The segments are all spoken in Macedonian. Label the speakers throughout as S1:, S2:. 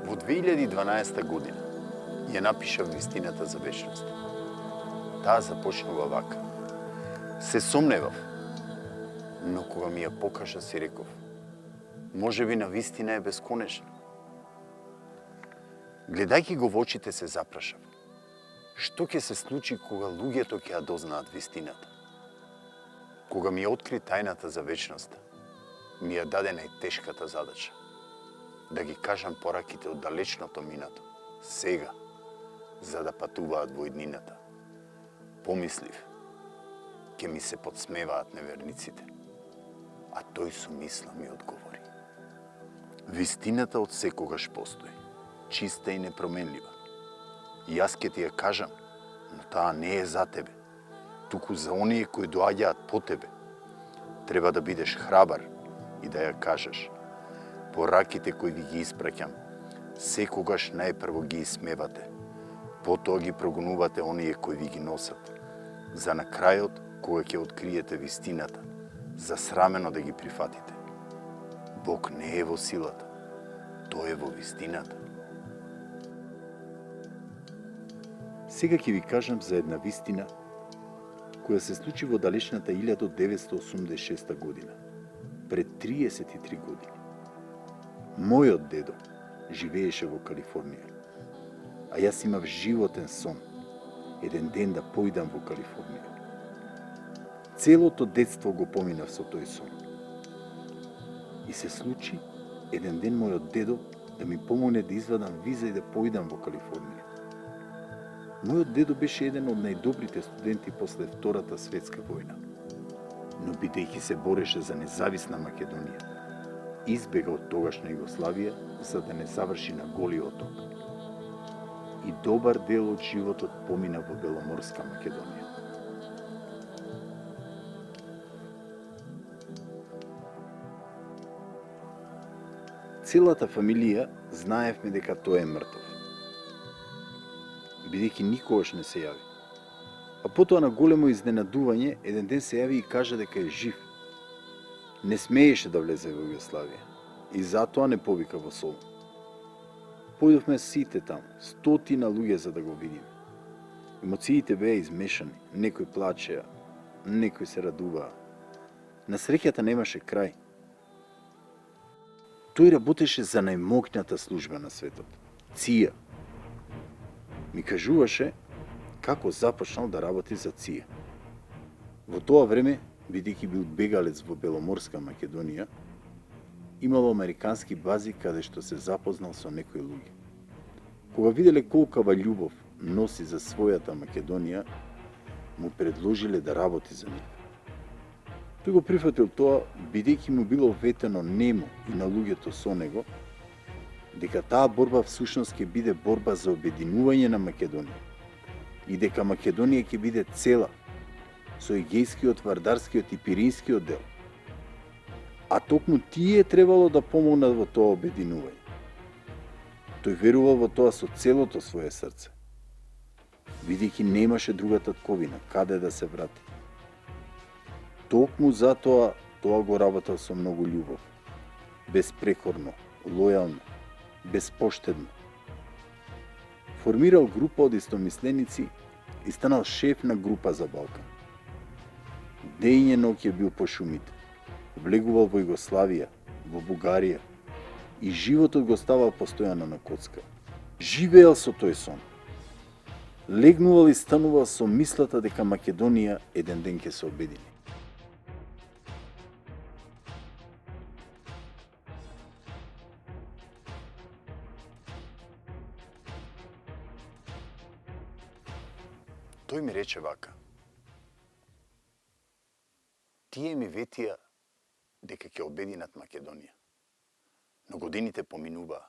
S1: Во 2012 година ја напишав вистината за вечност. Таа започнува вака. Се сомневав, но кога ми ја покажа си реков, може би на вистина е бесконечна. Гледајќи го во очите се запрашав. Што ќе се случи кога луѓето ќе ја дознаат вистината? Кога ми ја откри тајната за вечноста, ми ја даде најтешката задача. Да ги кажам пораките од далечното минато, сега, за да патуваат во иднината. Помислив, ќе ми се подсмеваат неверниците, а тој со мисла ми одговори. Вистината од секогаш постои, чиста и непроменлива. Јас ќе ти ја кажам, но таа не е за тебе, туку за оние кои доаѓаат по тебе. Треба да бидеш храбар и да ја кажеш. Пораките кои ви ги испраќам, секогаш најпрво ги исмевате, потоа ги прогонувате оние кои ви ги носат, за на крајот, кога ќе откриете вистината, засрамено да ги прифатите. Бог не е во силата, тој е во вистината. Сега ќе ви кажам за една вистина која се случи во далечната 1986 година, пред 33 години. Мојот дедо живееше во Калифорнија, а јас имав животен сон, еден ден да поидам во Калифорнија. Целото детство го поминав со тој сон. И се случи еден ден мојот дедо да ми помогне да извадам виза и да поидам во Калифорнија. Мојот дедо беше еден од најдобрите студенти после Втората светска војна, но бидејќи се бореше за независна Македонија, избега од тогашна Југославија за да не заврши на Голи оток. И добар дел од животот помина во Беломорска Македонија. Целата фамилија знаевме дека тој е мртов, бидејќи никогаш не се јави. А потоа на големо изненадување, еден ден се јави и кажа дека е жив. Не смееше да влезе во Југославија и затоа не повика во Солун. Појдовме сите таму, стотина луѓе за да го видиме. Емоциите беа измешани, некои плачеа, некои се радуваа. На среќата немаше крај. Тој работеше за најмоќната служба на светот, ЦИА. Ми кажуваше како започнал да работи за ЦИА. Во тоа време, бидејќи бил бегалец во Беломорска Македонија, имало американски бази каде што се запознал со некои луѓе. Кога виделе колкава љубов носи за својата Македонија, му предложиле да работи за нив. Тој го прифатил тоа, бидејќи му било ветено нему и на луѓето со него, дека таа борба всушност ќе биде борба за обединување на Македонија и дека Македонија ќе биде цела, со Егејскиот, Вардарскиот и Пиринскиот дел. А токму тие требало да помогнат во тоа обединување. Тој верувал во тоа со целото свое срце, бидејќи немаше друга татковина каде да се врати. Токму затоа тоа го работел со многу љубов, безпрекорно, лојално, безпоштедно. Формирал група од истомисленици и станал шеф на група за Балкан. Дење и ноќе бил по шумите, влегувал во Југославија, во Бугарија и животот го ставал постојано на коцка. Живеел со тој сон. Легнувал и станувал со мислата дека Македонија еден ден ќе се обедини. Тој ми рече вака. Тие ми ветија дека ќе обединат Македонија. Но годините поминуваа,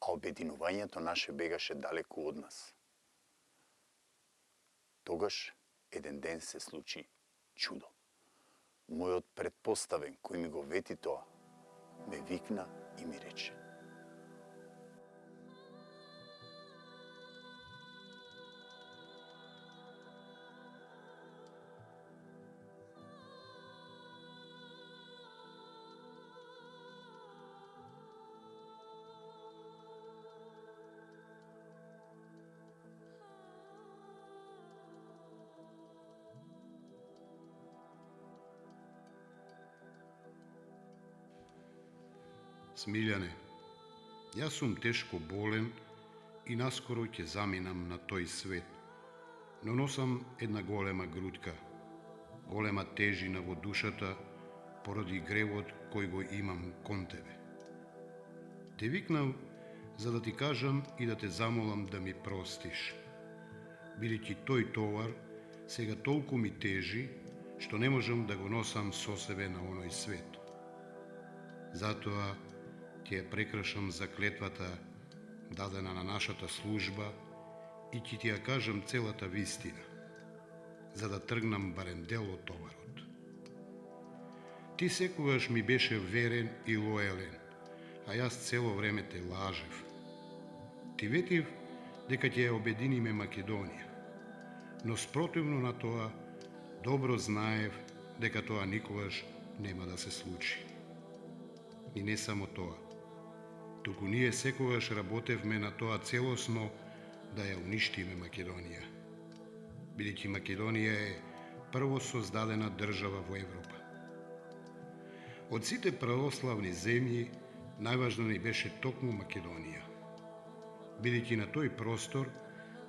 S1: а обединувањето наше бегаше далеку од нас. Тогаш еден ден се случи чудо. Мојот предпоставен кој ми го вети тоа, ме викна и ми рече:
S2: Смиљане, јас сум тешко болен и наскоро ќе заминам на тој свет, но носам една голема грудка, голема тежина во душата поради гревот кој го имам кон тебе. Те викнав за да ти кажам и да те замолам да ми простиш, бидејќи тој товар сега толку ми тежи што не можам да го носам со себе на оној свет. Затоа ќе ја прекрашам заклетвата дадена на нашата служба и ќе ти ја кажам целата вистина, за да тргнам барем дел од товарот. Ти секогаш ми беше верен и лоелен, а јас цело време те лажев. Ти ветив дека ќе ја обединиме Македонија, но спротивно на тоа, добро знаев дека тоа никогаш нема да се случи. И не само тоа, туку ние секогаш работевме на тоа целосно да ја уништиме Македонија, бидејќи Македонија е прво создадена држава во Европа. Од сите православни земји, најважна ни беше токму Македонија, бидејќи на тој простор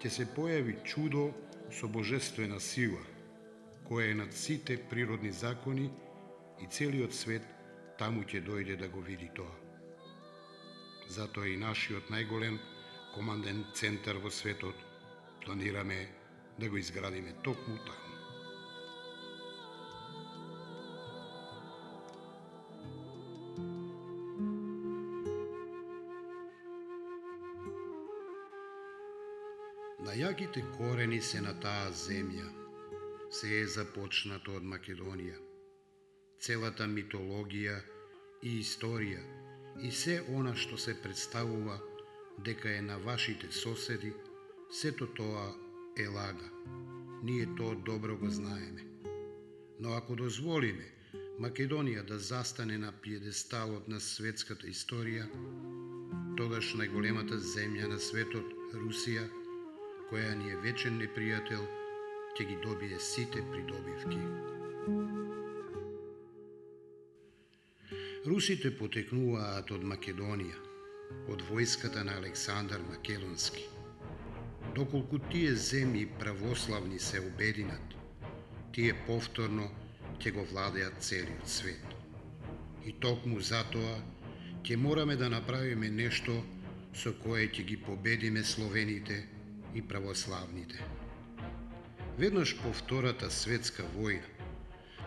S2: ќе се појави чудо со божествена сила, која е над сите природни закони и целиот свет таму ќе дојде да го види тоа. Затоа и нашиот најголем команден центар во светот планираме да го изградиме токму таму. Најаките корени се на таа земја. Се е започнато од Македонија. Целата митологија и историја и се она што се представува дека е на вашите соседи, сето тоа е лага. Ние тоа добро го знаеме. Но ако дозволиме Македонија да застане на пиедесталот на светската историја, тогаш најголемата земја на светот, Русија, која ни е вечен непријател, ќе ги добие сите придобивки. Русите потекнуваат од Македонија, од војската на Александар Македонски. Доколку тие земји православни се обединат, тие повторно ќе го владеат целиот свет. И токму затоа ќе мораме да направиме нешто со кое ќе ги победиме словените и православните. Веднаш по Втората светска војна,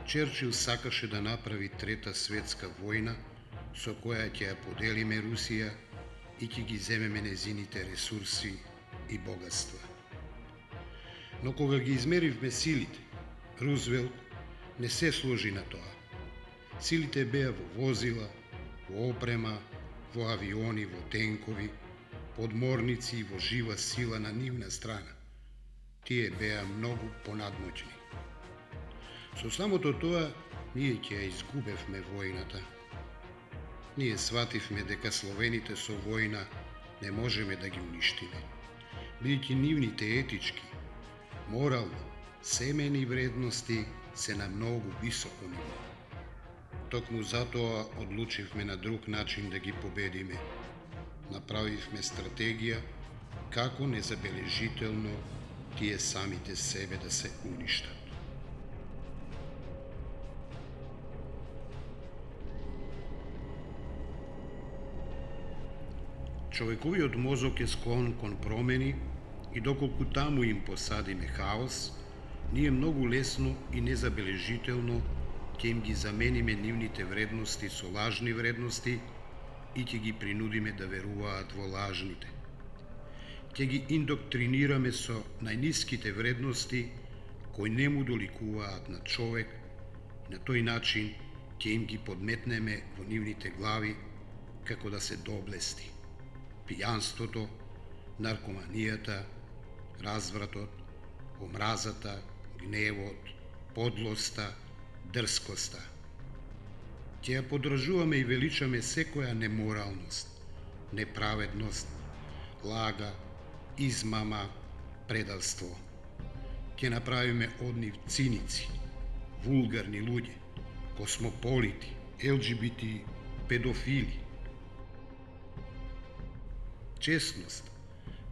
S2: Черчил сакаше да направи Трета светска војна, со која ќе ја поделиме Русија и ќе ги земеме незините ресурси и богатства. Но кога ги измеривме силите, Рузвелт не се сложи на тоа. Силите беа во возила, во опрема, во авиони, во тенкови, подморници и во жива сила на нивна страна. Тие беа многу понадмоќни. Со самото тоа, ние ќе ја изгубевме војната. Ние свативме дека словените со војна не можеме да ги уништиме, бидејќи нивните етички, морално, семени вредности се на многу високо ниво. Токму затоа одлучивме на друг начин да ги победиме. Направивме стратегија како незабележително тие самите себе да се уништат. Човековиот мозок е склон кон промени и доколку таму им посадиме хаос, ние многу лесно и незабележително ќе им ги замениме нивните вредности со лажни вредности и ќе ги принудиме да веруваат во лажните. Ќе ги индоктринираме со најниските вредности кои не му доликуваат на човек и на тој начин ќе им ги подметнеме во нивните глави како да се доблести. Пијанството, наркоманијата, развратот, омразата, гневот, подлоста, дрскоста. Ќе ја подражуваме и величаме секоја неморалност, неправедност, лага, измама, предавство. Ќе направиме од нив циници, вулгарни луѓе, космополити, ЛГБТ, педофили, честност,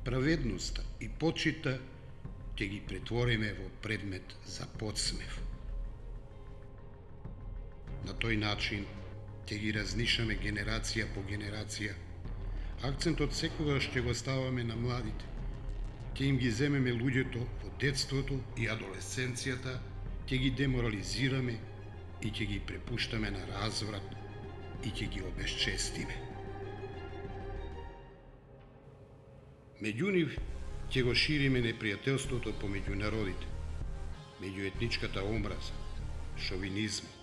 S2: праведноста и почита ќе ги претвориме во предмет за подсмев. На тој начин ќе ги разнишаме генерација по генерација. Акцентот секогаш ќе го ставаме на младите. Ќе им ги земеме луѓето во детството и адолесценцијата, ќе ги деморализираме и ќе ги препуштаме на разврат и ќе ги обесчестиме. Меѓу нив ќе го шириме непријателството помеѓу народите, меѓу етничката омраза, шовинизмот,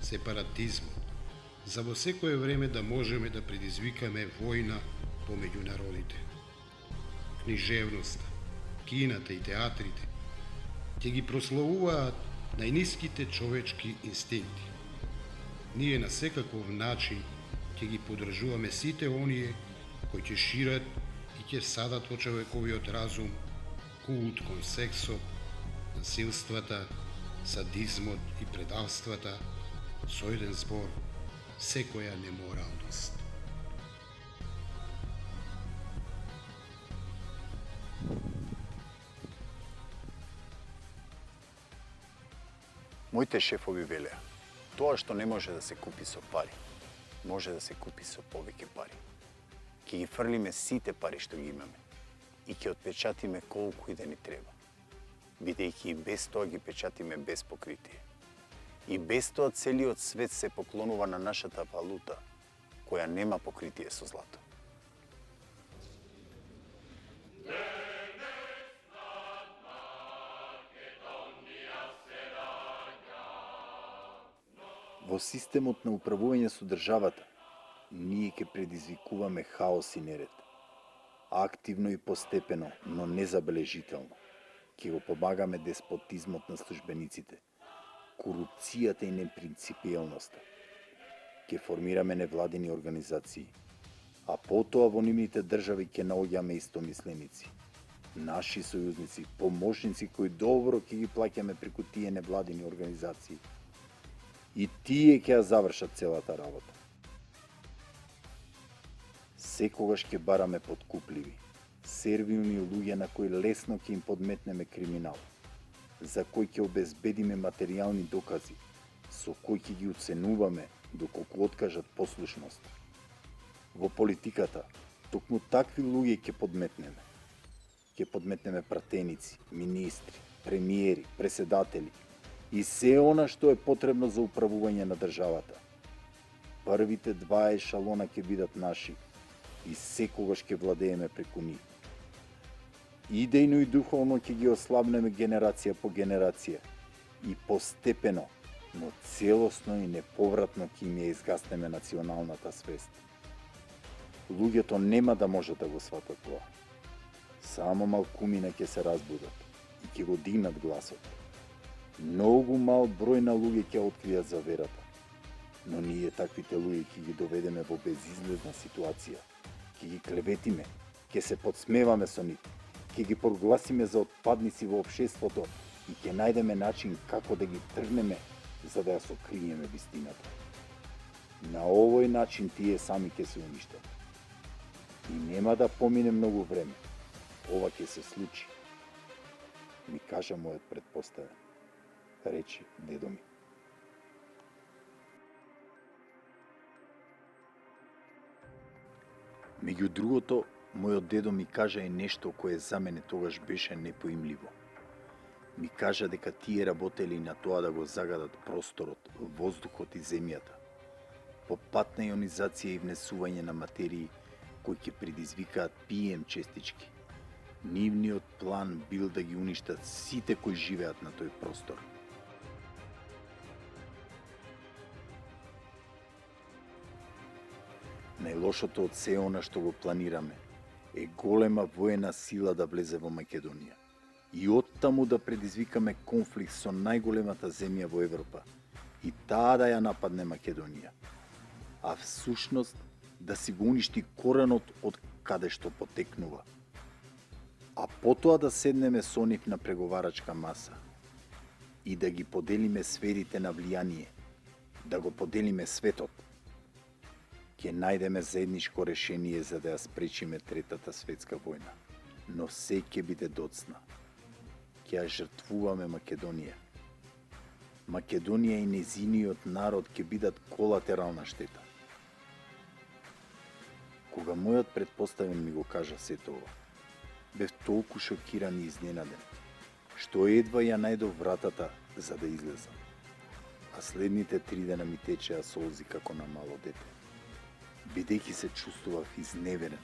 S2: сепаратизмот, за во секое време да можеме да предизвикаме војна помеѓу народите. Книжевноста, кината и театрите ќе ги прославуваат најниските човечки инстинкти. Ние на секаков начин ќе ги поддржуваме сите оние кои ќе шират и ќе садат во човековиот разум култ кон сексот, насилствата, садизмот и предавствата, со еден збор, секоја неморалност.
S1: Моите шефови велеа, тоа што не може да се купи со пари, може да се купи со повеќе пари. Ќе ги фрлиме сите пари што ги имаме и ќе отпечатиме колку и да ни треба, бидејќи и без тоа ги печатиме без покритие. И без тоа целиот свет се поклонува на нашата валута, која нема покритие со злато. Во системот на управување со државата, ние ќе предизвикуваме хаос и неред. Активно и постепено, но незабележително, ќе го помагаме деспотизмот на службениците, корупцијата и непринципијалноста. Ќе формираме невладини организации, а потоа во нивните држави ќе наоѓаме истомисленици, наши сојузници, поможници кои добро ќе ги плаќаме преку тие невладини организации. И тие ќе ја завршат целата работа. Секогаш ќе бараме подкупливи, сервилни луѓе на кои лесно ќе им подметнеме криминал, за кои ќе обезбедиме материјални докази, со кои ќе ги оценуваме доколку откажат послушност. Во политиката, токму такви луѓе ќе подметнеме. Ќе подметнеме пратеници, министри, премиери, преседатели, и се она што е потребно за управување на државата. Првите два ешалона ќе бидат наши и секогаш ќе владееме преку нив. Идејно и духовно ќе ги ослабнеме генерација по генерација и постепено, но целосно и неповратно ќе им ја изгаснеме националната свест. Луѓето нема да можат да го сватат тоа. Само малкумина ќе се разбудат и ќе го дигнат гласот. Многу мал број на луѓе ќе откријат за верата, но ние таквите луѓе ќе ги доведеме во безизлезна ситуација, ќе ги клеветиме, ќе се подсмеваме со нив, ќе ги прогласиме за отпадници во општеството и ќе најдеме начин како да ги тргнеме за да ја сокриеме вистината. На овој начин тие сами ќе се уништат. И нема да помине многу време. Ова ќе се случи, ми кажа мојот претпоставен, рече дедо ми. Меѓу другото, мојот дедо ми кажа и нешто кое за мене тогаш беше непоимливо. Ми кажа дека тие работели на тоа да го загадат просторот, воздухот и земјата, по пат на ионизација и внесување на материи кои ќе предизвикаат PM честички. Нивниот план бил да ги уништат сите кои живеат на тој простор. Најлошото од се она што го планираме е голема воена сила да влезе во Македонија и оттаму да предизвикаме конфликт со најголемата земја во Европа и таа да ја нападне Македонија, а всушност да си го уништи коренот од каде што потекнува. А потоа да седнеме со нив на преговарачка маса и да ги поделиме сферите на влијание, да го поделиме светот. ќе најдеме заедничко решение за да ја спречиме Третата светска војна. Но се ќе биде доцна. Ќе ја жртвуваме Македонија. Македонија и незиниот народ ќе бидат колатерална штета. Кога мојот претпоставен ми го кажа сето ова, бев толку шокиран и изненаден, што едва ја најдов вратата за да излезам. А следните 3 дена ми течеа солзи како на мало дете, бидејќи се чувствував изневерен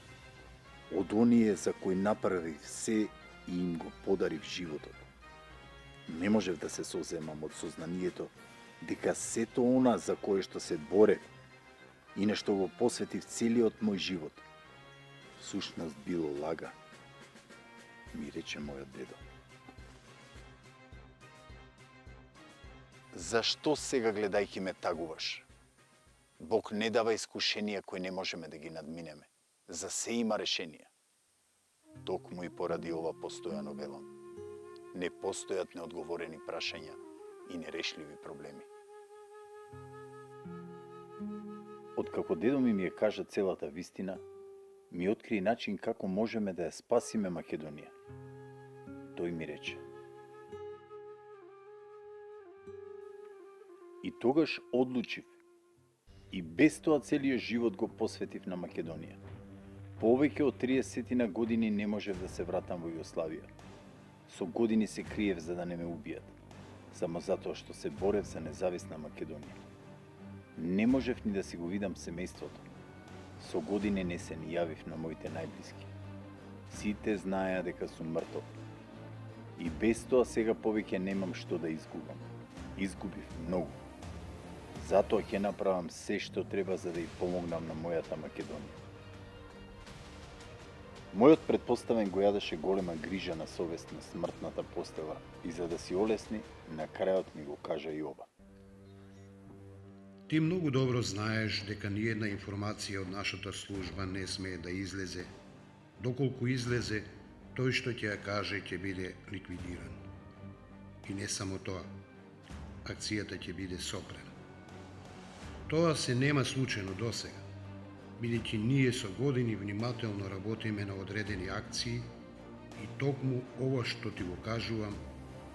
S1: од оние за кои направив се и им го подарив животот. Не можев да се соземам од сознанието дека сето она за кое што се борев и на што го посветив целиот мој живот, всушност било лага, ми рече мојот дедо. Зашто сега гледајќи ме тагуваш? Бог не дава искушенија кои не можеме да ги надминеме. За се има решение. Токму и поради ова постојано велам. Не постојат неодговорени прашања и нерешливи проблеми. Откако дедо ми ја кажа целата вистина, ми откри начин како можеме да ја спасиме Македонија. Тој ми рече: и тогаш одлучив и без тоа целиот живот го посветив на Македонија. Повеќе од 30 години не можев да се вратам во Југославија. Со години се криев за да не ме убијат, само затоа што се борев за независна Македонија. Не можев ни да си го видам семејството. Со години не се ни јавив на моите најблиски. Сите знаеа дека сум мртов. И без тоа сега повеќе немам што да изгубам. Изгубив многу. Затоа ќе направам се што треба за да ја помогнам на мојата Македонија. Мојот претпоставен го јадеше голема грижа на совест на смртната постела и за да си олесни, на крајот ми го кажа и ова.
S2: Ти многу добро знаеш дека ниедна информација од нашата служба не смее да излезе. Доколку излезе, тој што ќе ја каже ќе биде ликвидиран. И не само тоа, акцијата ќе биде сопрена. Тоа се нема случајно досега, бидејќи ние со години внимателно работиме на одредени акции и токму ова што ти го кажувам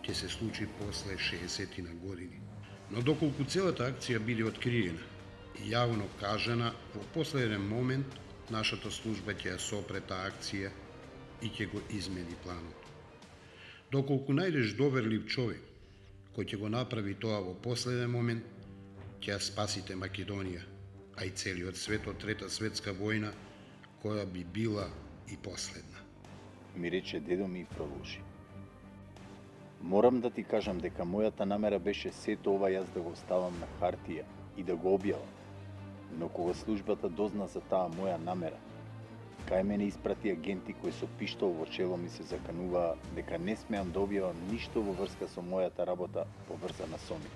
S2: ќе се случи после 60 на години. Но доколку целата акција биде откриена и јавно кажана, во последен момент нашата служба ќе ја сопре таа акција и ќе го измени планот. Доколку најдеш доверлив човек кој ќе го направи тоа во последен момент, ќе ја спасите Македонија, а и целиот свет од Трета светска војна, која би била и последна.
S1: Ми рече дедо ми и продолжи. Морам да ти кажам дека мојата намера беше сето ова јас да го ставам на хартија и да го објавам. Но кога службата дозна за таа моја намера, кај мене испрати агенти кои со пиштол во чело ми се закануваа дека не смеам да објавам ништо во врска со мојата работа поврзана со нив.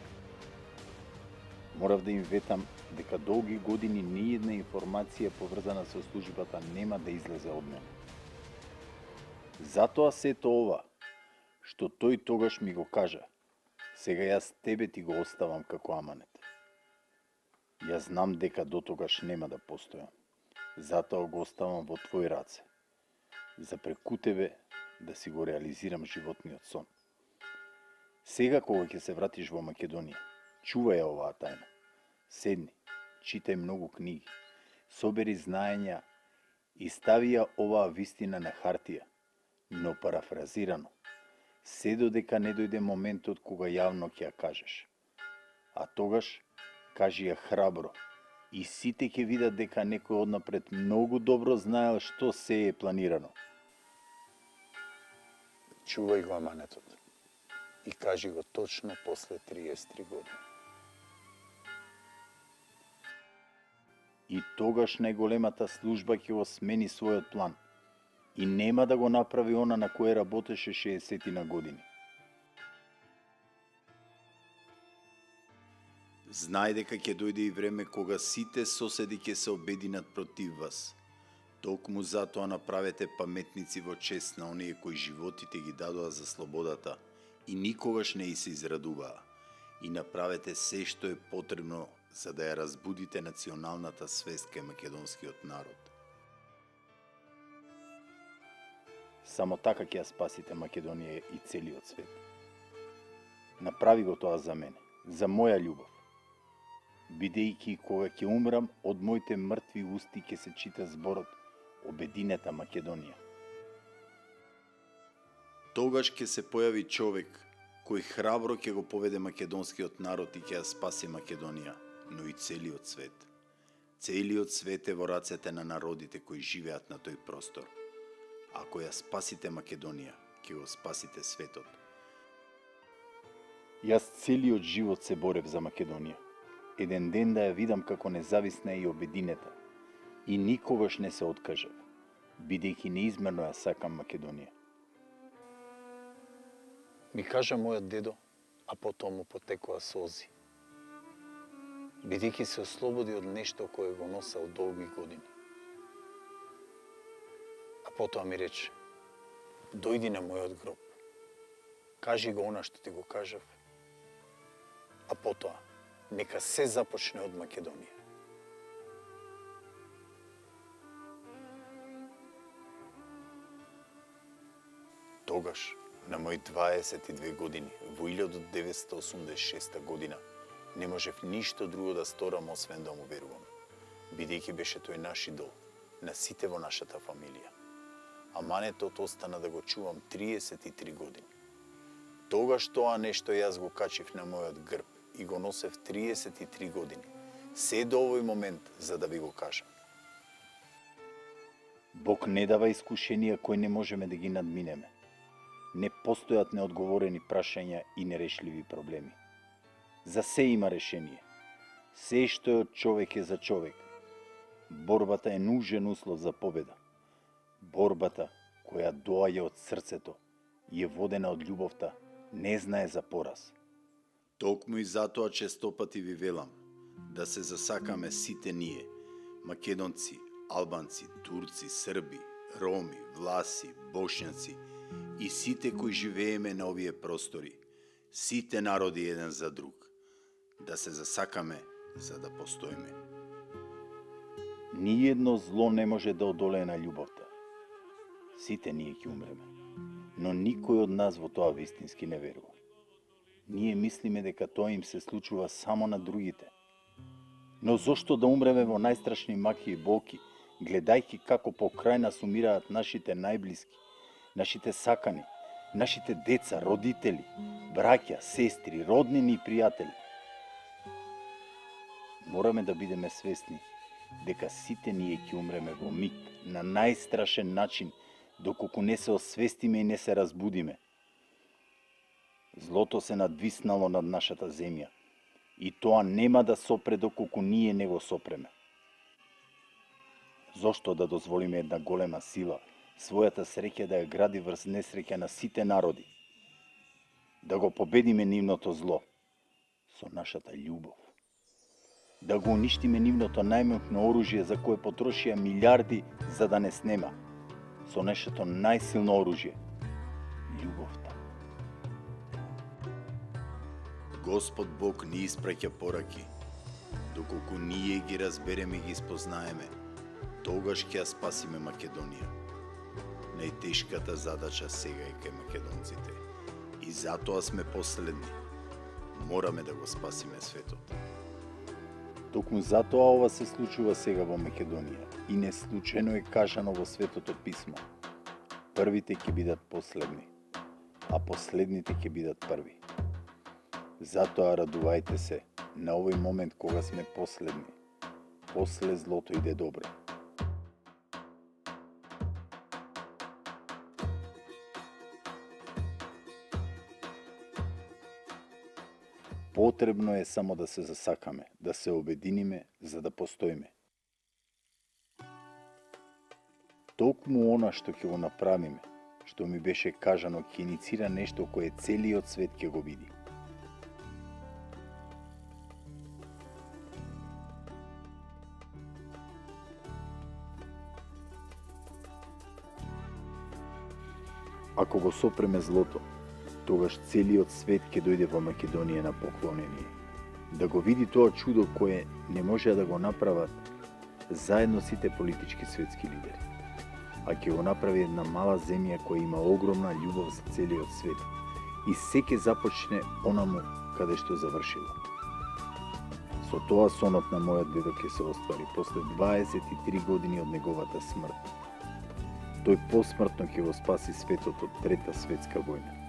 S1: Морав да им ветам дека долги години ниедна информација поврзана со службата нема да излезе од мене. Затоа сето ова, што тој тогаш ми го кажа, сега јас тебе ти го оставам како аманет. Јас знам дека до тогаш нема да постојам. Затоа го оставам во твои раце. За преку тебе да си го реализирам животниот сон. Сега кога ќе се вратиш во Македонија, чувај ја оваа тајна. Седни, читај многу книги, собери знаења и стави ја оваа вистина на хартија, но парафразирано, се додека не дојде моментот кога јавно ќе ја кажеш. А тогаш, кажи ја храбро и сите ќе видат дека некој однапред многу добро знаел што се е планирано. Чувај го аманетот и кажи го точно после 33 години. И тогаш најголемата служба ќе го смени својот план и нема да го направи она на кое работеше 60 на години. Знај дека ќе дојде и време кога сите соседи ќе се обединат против вас. Токму затоа направете паметници во чест на оние кои животите ги дадоа за слободата и никогаш не и се израдуваа. И направете се што е потребно за да ја разбудите националната свест кај македонскиот народ.
S3: Само така ќе ја спасите Македонија и целиот свет. Направи го тоа за мене, за моја љубов. Бидејќи кога ќе умрам, од моите мртви усти ќе се чита зборот Обединета Македонија.
S1: Тогаш ќе се појави човек кој храбро ќе го поведе македонскиот народ и ќе ја спаси Македонија, но и целиот свет. Целиот свет е во рацете на народите кои живеат на тој простор. Ако ја спасите Македонија, ќе го спасите светот.
S3: Јас целиот живот се борев за Македонија. Еден ден да ја видам како независна и обединета. И никогаш не се откажав, бидејќи неизмерно ја сакам Македонија.
S4: Ми кажа мојот дедо, а потоа му потекоа солзи. Бидејќи се ослободи од нешто кое го носел долги години. А потоа ми рече, дојди на мојот гроб, кажи го она што ти го кажав, а потоа нека се започне од Македонија. Тогаш, на мои 22 години, во 1986 година, не можев ништо друго да сторам освен да му верувам, бидејќи беше тој наш идол, на сите во нашата фамилија. Аманетот остана да го чувам 33 години. Тогаш тоа нешто јас го качив на мојот грб и го носев 33 години, се до овој момент за да ви го кажам.
S3: Бог не дава искушенија кои не можеме да ги надминеме. Не постојат неодговорени прашања и нерешливи проблеми. За се има решение. Се што е од човек е за човек. Борбата е нужен услов за победа. Борбата која доаѓа од срцето и е водена од љубовта, не знае за пораз.
S1: Токму и затоа честопати ви велам да се засакаме сите ние, македонци, албанци, турци, срби, роми, власи, бошњаци и сите кои живееме на овие простори, сите народи еден за друг, да се засакаме за да постоиме.
S3: Ниедно зло не може да одолее на љубовта. Сите ние ќе умреме, но никој од нас во тоа вистински не верува. Ние мислиме дека тоа им се случува само на другите. Но зошто да умреме во најстрашни маки и болки, гледајќи како покрај нас умираат нашите најблиски, нашите сакани, нашите деца, родители, браќа, сестри, роднини и пријатели? Мораме да бидеме свесни дека сите ние ќе умреме во миг, на најстрашен начин, доколку не се освестиме и не се разбудиме. Злото се надвиснало над нашата земја и тоа нема да сопре доколку ние не го сопреме. Зошто да дозволиме една голема сила својата среќа да ја гради врз несреќа на сите народи? Да го победиме нивното зло со нашата љубов. Да го уништиме нивното најмокно оружје за кое потрошија милиарди за да не снема, со нашето најсилно оружје – љубовта.
S1: Господ Бог ни испраќа пораки. Доколку ние ги разбереме и ги спознаеме, тогаш ќе ја спасиме Македонија. Најтешката задача сега е кај македонците. И затоа сме последни. Мораме да го спасиме светот.
S3: Токму затоа ова се случува сега во Македонија и не случајно е кажано во Светото писмо. Првите ќе бидат последни, а последните ќе бидат први. Затоа радувајте се на овој момент кога сме последни. После злото иде добро. Потребно е само да се засакаме, да се обединиме за да постоиме. Токму она што ќе го направиме, што ми беше кажано, ќе иницира нешто кое целиот свет ќе го види. Ако го сопреме злото, тогаш целиот свет ќе дојде во Македонија на поклонение. Да го види тоа чудо кое не може да го направат заедно сите политички светски лидери. А ќе го направи една мала земја која има огромна љубов за целиот свет. И се ќе започне онаму каде што завршило. Со тоа сонот на мојот дедо ќе се оствари после 23 години од неговата смрт. Тој посмртно ќе го спаси светот од Трета светска војна.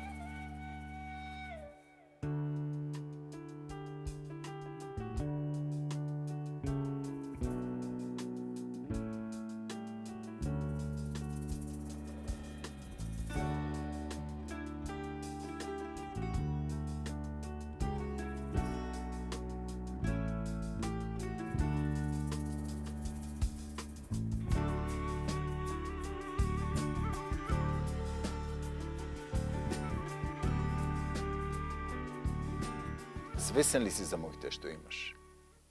S4: Свесен ли си за моите што имаш?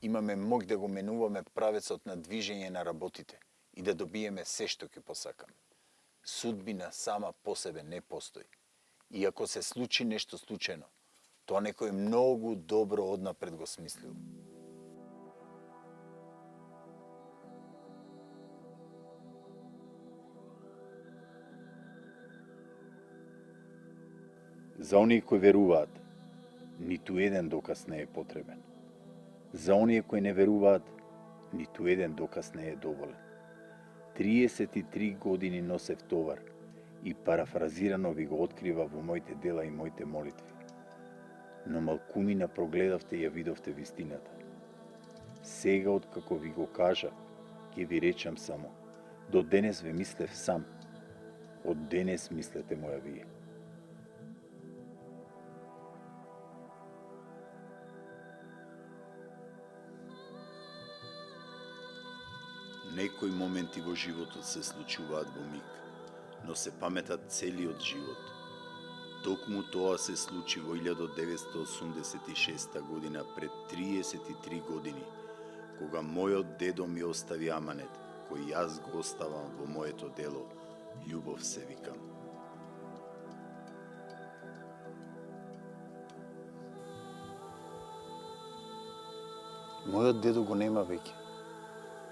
S4: Имаме мог да го менуваме правецот на движење на работите и да добиеме се што ќе посакаме. Судбина сама по себе не постои. И ако се случи нешто случајно, тоа некој многу добро однапред го смислил.
S3: За оние кои веруваат, ниту еден доказ не е потребен. За оние кои не веруваат, ниту еден доказ не е доволен. 33 години носев товар и парафразирано ви го открива во моите дела и моите молитви. Но малкумина прогледавте и ја видовте вистината. Сега, откако ви го кажа, ќе ви речам само, до денес ве мислев сам, од денес мислете моја вие.
S4: Некои моменти во животот се случуваат во миг, но се паметат целиот живот. Токму тоа се случи во 1986 година, пред 33 години, кога мојот дедо ми остави аманет, кој јас го оставам во моето дело, љубов се викам. Мојот дедо го нема веќе.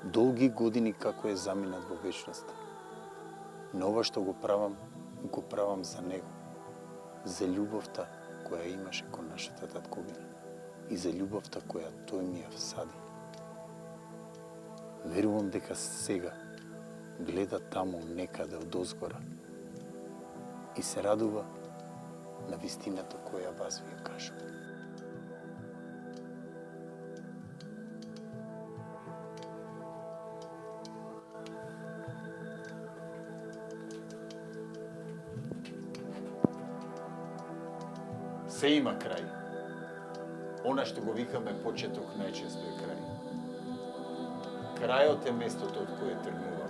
S4: Долги години како е заминат во вечноста. Но ова што го правам за него. За љубовта која имаше кон нашата татковина и за љубовта која тој ми ја всади. Верувам дека сега гледа таму некаде од озгора и се радува на вистината која вас ви ја кажу. Се има крај. Она што го викаме почеток најчесто е крај. Крајот е местото од кое тргнуваме.